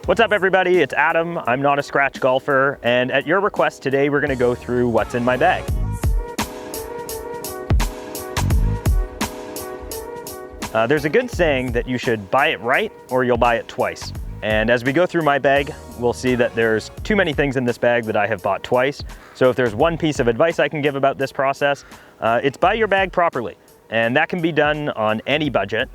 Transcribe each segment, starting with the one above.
What's up everybody, it's Adam. I'm not a scratch golfer, and at your request today we're gonna go through what's in my bag. There's a good saying that you should buy it right or you'll buy it twice. And as we go through my bag, we'll see that there's too many things in this bag that I have bought twice. So if there's one piece of advice I can give about this process, it's buy your bag properly. And that can be done on any budget.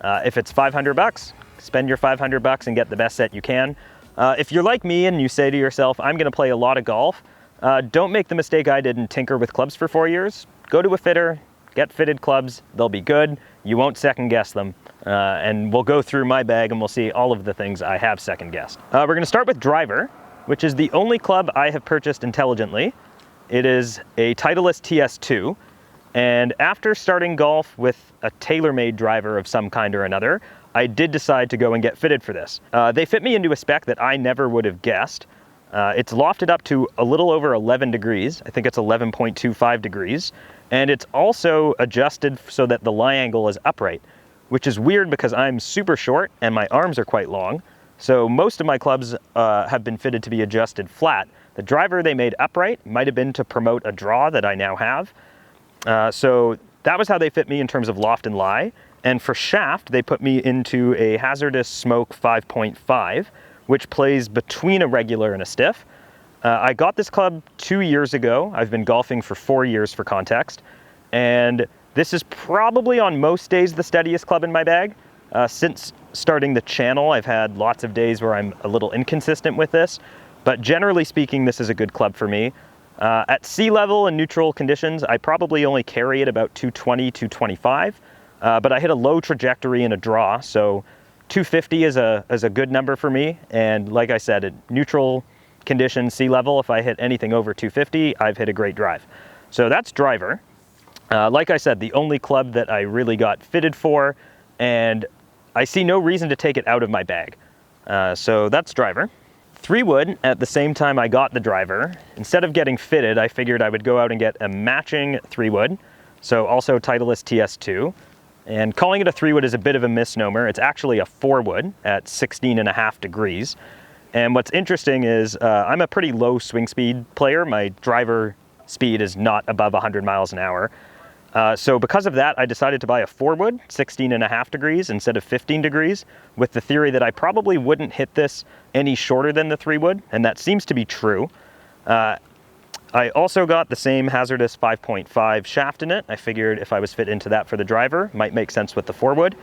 If it's 500 bucks, spend your 500 bucks and get the best set you can. If you're like me and you say to yourself, I'm gonna play a lot of golf, don't make the mistake I did and tinker with clubs for 4 years. Go to a fitter, get fitted clubs, they'll be good. You won't second guess them. And we'll go through my bag and we'll see all of the things I have second guessed. We're gonna start with driver, which is the only club I have purchased intelligently. It is a Titleist TS2. And after starting golf with a tailor-made driver of some kind or another, I did decide to go and get fitted for this. They fit me into a spec that I never would have guessed. It's lofted up to a little over 11 degrees. I think it's 11.25 degrees. And it's also adjusted so that the lie angle is upright, which is weird because I'm super short and my arms are quite long. So most of my clubs have been fitted to be adjusted flat. The driver they made upright might have been to promote a draw that I now have. So that was how they fit me in terms of loft and lie. And for shaft, they put me into a Hazardous Smoke 5.5, which plays between a regular and a stiff. I got this club 2 years ago. I've been golfing for 4 years for context. And this is probably on most days the steadiest club in my bag. Since starting the channel, I've had lots of days where I'm a little inconsistent with this. But generally speaking, this is a good club for me. At sea level and neutral conditions, I probably only carry it about 220, 225. But I hit a low trajectory in a draw, so 250 is a good number for me. And like I said, at neutral conditions, sea level, if I hit anything over 250, I've hit a great drive. So that's driver. Like I said, the only club that I really got fitted for, and I see no reason to take it out of my bag. So that's driver. 3-wood, at the same time I got the driver, instead of getting fitted, I figured I would go out and get a matching 3-wood. So also Titleist TS2. And calling it a 3-wood is a bit of a misnomer. It's actually a 4-wood at 16.5 degrees. And what's interesting is I'm a pretty low swing speed player. My driver speed is not above 100 miles an hour. So because of that, I decided to buy a 4-wood, 16.5 degrees instead of 15 degrees, with the theory that I probably wouldn't hit this any shorter than the 3-wood, and that seems to be true. I also got the same Hazardous 5.5 shaft in it. I figured if I was fit into that for the driver, might make sense with the 4-wood.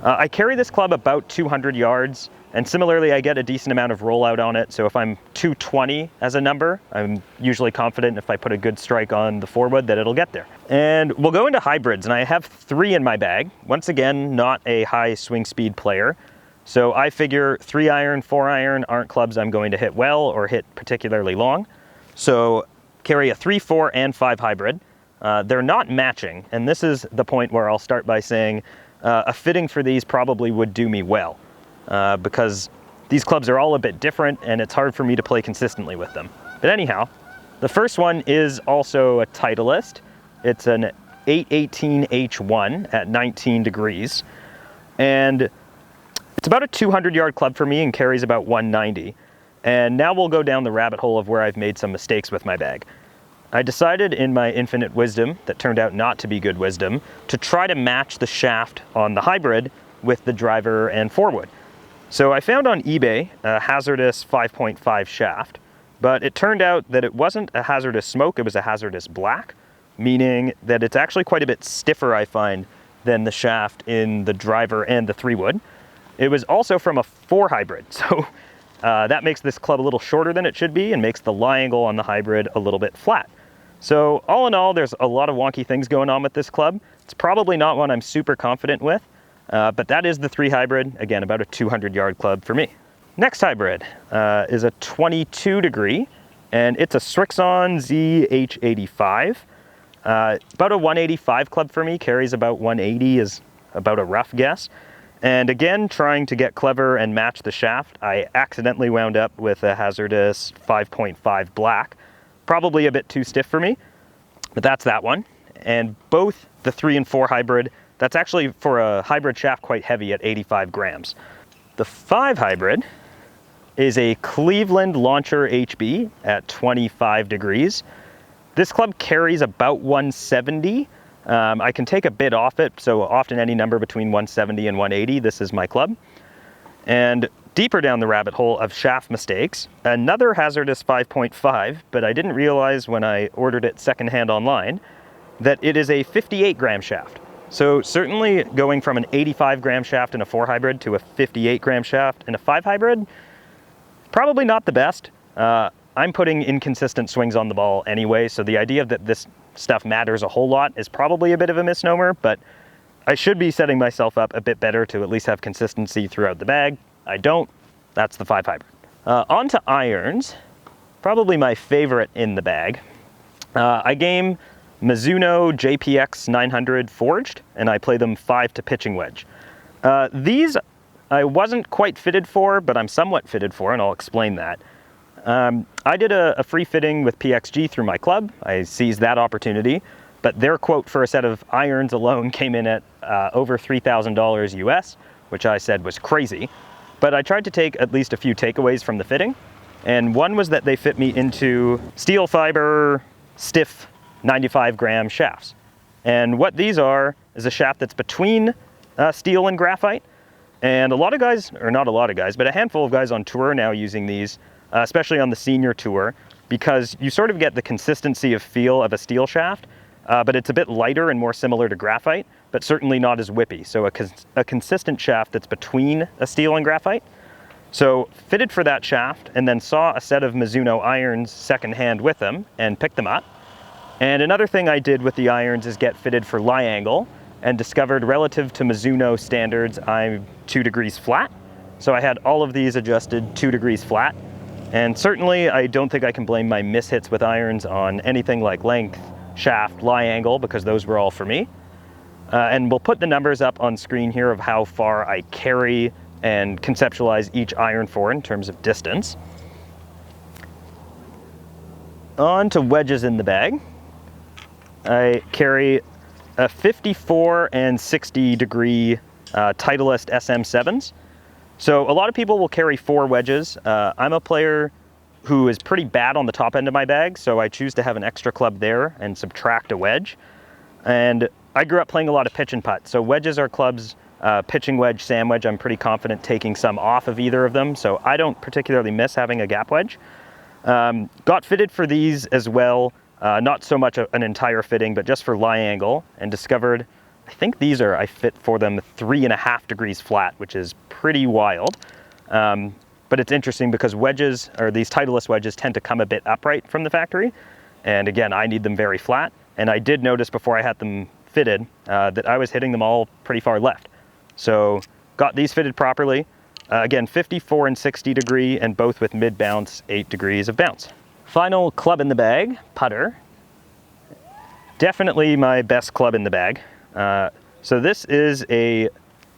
I carry this club about 200 yards, and similarly I get a decent amount of rollout on it, so if I'm 220 as a number, I'm usually confident if I put a good strike on the 4-wood that it'll get there. And we'll go into hybrids, and I have 3 in my bag. Once again, not a high swing speed player, so I figure 3-iron, 4-iron aren't clubs I'm going to hit well or hit particularly long. So carry a 3, 4, and 5 hybrid. They're not matching, and this is the point where I'll start by saying a fitting for these probably would do me well, because these clubs are all a bit different and it's hard for me to play consistently with them. But anyhow, the first one is also a Titleist. It's an 818H1 at 19 degrees, and it's about a 200-yard club for me and carries about 190. And now we'll go down the rabbit hole of where I've made some mistakes with my bag. I decided in my infinite wisdom, that turned out not to be good wisdom, to try to match the shaft on the hybrid with the driver and 4-wood. So I found on eBay a Hazardous 5.5 shaft, but it turned out that it wasn't a Hazardous Smoke, it was a Hazardous Black, meaning that it's actually quite a bit stiffer, I find, than the shaft in the driver and the 3-wood. It was also from a 4 hybrid, so that makes this club a little shorter than it should be and makes the lie angle on the hybrid a little bit flat. So all in all, there's a lot of wonky things going on with this club. It's probably not one I'm super confident with, but that is the 3 hybrid. Again, about a 200-yard club for me. Next hybrid is a 22 degree, and it's a Srixon ZH85. About a 185 club for me, carries about 180 is about a rough guess. And again, trying to get clever and match the shaft, I accidentally wound up with a Hazardous 5.5 Black. Probably a bit too stiff for me, but that's that one. And both the 3 and 4 hybrid, that's actually for a hybrid shaft quite heavy at 85 grams. The 5 hybrid is a Cleveland Launcher HB at 25 degrees. This club carries about 170. I can take a bit off it, so often any number between 170 and 180, this is my club. And deeper down the rabbit hole of shaft mistakes, another hazardous 5.5, but I didn't realize when I ordered it secondhand online that it is a 58 gram shaft. So certainly going from an 85 gram shaft in a 4 hybrid to a 58 gram shaft in a 5 hybrid, probably not the best. I'm putting inconsistent swings on the ball anyway, so the idea that this stuff matters a whole lot is probably a bit of a misnomer, but I should be setting myself up a bit better to at least have consistency throughout the bag. I don't. That's the 5 hybrid. On to irons, probably my favorite in the bag. I game Mizuno JPX 900 forged, and I play them 5 to pitching wedge. These I wasn't quite fitted for, but I'm somewhat fitted for, and I'll explain that. I did a free fitting with PXG through my club. I seized that opportunity, but their quote for a set of irons alone came in at over $3,000 US, which I said was crazy. But I tried to take at least a few takeaways from the fitting, and one was that they fit me into steel fiber, stiff 95 gram shafts. And what these are is a shaft that's between steel and graphite. And a lot of guys, or not a lot of guys, but a handful of guys on tour are now using these, especially on the senior tour, because you sort of get the consistency of feel of a steel shaft, but it's a bit lighter and more similar to graphite, but certainly not as whippy. So a consistent shaft that's between a steel and graphite. So fitted for that shaft, and then saw a set of Mizuno irons secondhand with them and picked them up. And another thing I did with the irons is get fitted for lie angle, and discovered relative to Mizuno standards, I'm 2 degrees flat. So I had all of these adjusted 2 degrees flat. And certainly I don't think I can blame my mishits with irons on anything like length, shaft, lie angle, because those were all for me. And we'll put the numbers up on screen here of how far I carry and conceptualize each iron for in terms of distance. On to wedges in the bag. I carry a 54 and 60 degree Titleist SM7s. So a lot of people will carry 4 wedges. I'm a player who is pretty bad on the top end of my bag, so I choose to have an extra club there and subtract a wedge. And I grew up playing a lot of pitch and putt, so wedges are clubs, pitching wedge, sand wedge. I'm pretty confident taking some off of either of them, so I don't particularly miss having a gap wedge. Got fitted for these as well. Not so much an entire fitting, but just for lie angle, and discovered, I think these are, I fit for them 3.5 degrees flat, which is pretty wild. But it's interesting because wedges, or these Titleist wedges, tend to come a bit upright from the factory. And again, I need them very flat. And I did notice before I had them fitted that I was hitting them all pretty far left. So got these fitted properly. Again, 54 and 60 degree, and both with mid bounce, 8 degrees of bounce. Final club in the bag, putter. Definitely my best club in the bag. So this is a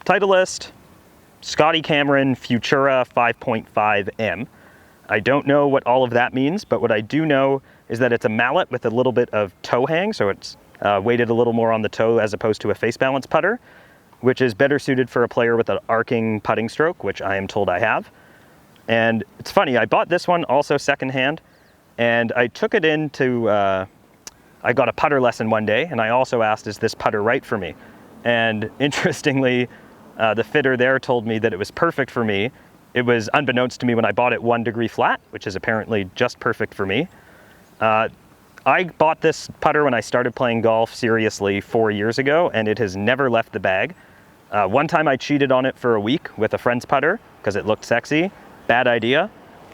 Titleist Scotty Cameron Futura 5.5M. I don't know what all of that means, but what I do know is that it's a mallet with a little bit of toe hang, so it's weighted a little more on the toe as opposed to a face balance putter, which is better suited for a player with an arcing putting stroke, which I am told I have. And it's funny, I bought this one also secondhand, and I took it into, I got a putter lesson one day, and I also asked, is this putter right for me? And interestingly, the fitter there told me that it was perfect for me. It was unbeknownst to me when I bought it 1 degree flat, which is apparently just perfect for me. I bought this putter when I started playing golf seriously 4 years ago, and it has never left the bag. One time I cheated on it for a week with a friend's putter because it looked sexy. Bad idea.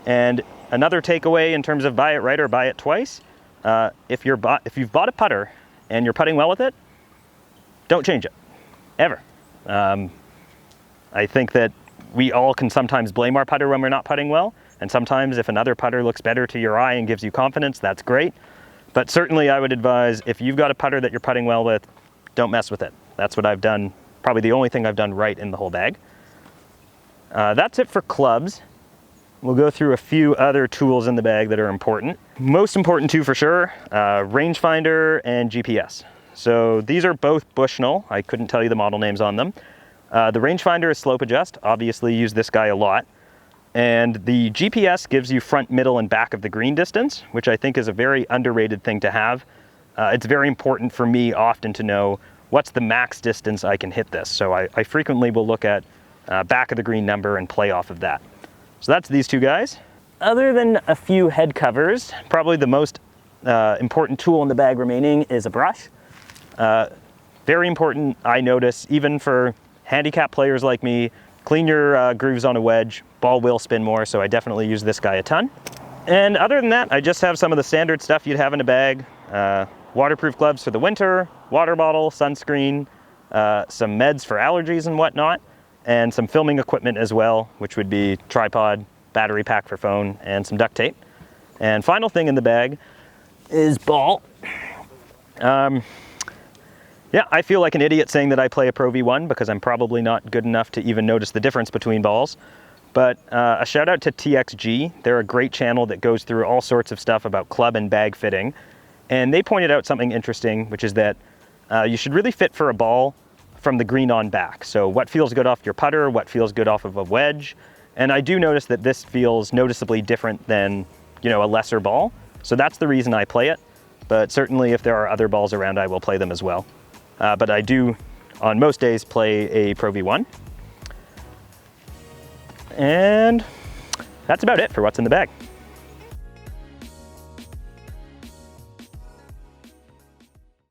And another takeaway in terms of buy it right or buy it twice, if you've bought a putter and you're putting well with it, don't change it, ever. I think that we all can sometimes blame our putter when we're not putting well, and sometimes if another putter looks better to your eye and gives you confidence, that's great. But certainly I would advise, if you've got a putter that you're putting well with, don't mess with it. That's what I've done, probably the only thing I've done right in the whole bag. That's it for clubs. We'll go through a few other tools in the bag that are important. Most important two for sure, rangefinder and GPS. So these are both Bushnell. I couldn't tell you the model names on them. The rangefinder is slope adjust. Obviously use this guy a lot. And the GPS gives you front, middle, and back of the green distance, which I think is a very underrated thing to have. It's very important for me often to know what's the max distance I can hit this. So I frequently will look at back of the green number and play off of that. So that's these two guys. Other than a few head covers, probably the most important tool in the bag remaining is a brush. Very important, I notice, even for handicap players like me. Clean your grooves on a wedge, ball will spin more, so I definitely use this guy a ton. And other than that, I just have some of the standard stuff you'd have in a bag. Waterproof gloves for the winter, water bottle, sunscreen, some meds for allergies and whatnot, and some filming equipment as well, which would be tripod, battery pack for phone, and some duct tape. And final thing in the bag is ball. Yeah, I feel like an idiot saying that I play a Pro V1 because I'm probably not good enough to even notice the difference between balls. But a shout out to TXG. They're a great channel that goes through all sorts of stuff about club and bag fitting. And they pointed out something interesting, which is that you should really fit for a ball from the green on back. So what feels good off your putter, what feels good off of a wedge. And I do notice that this feels noticeably different than, you know, a lesser ball. So that's the reason I play it. But certainly if there are other balls around, I will play them as well. But I do, on most days, play a Pro V1. And that's about it for what's in the bag.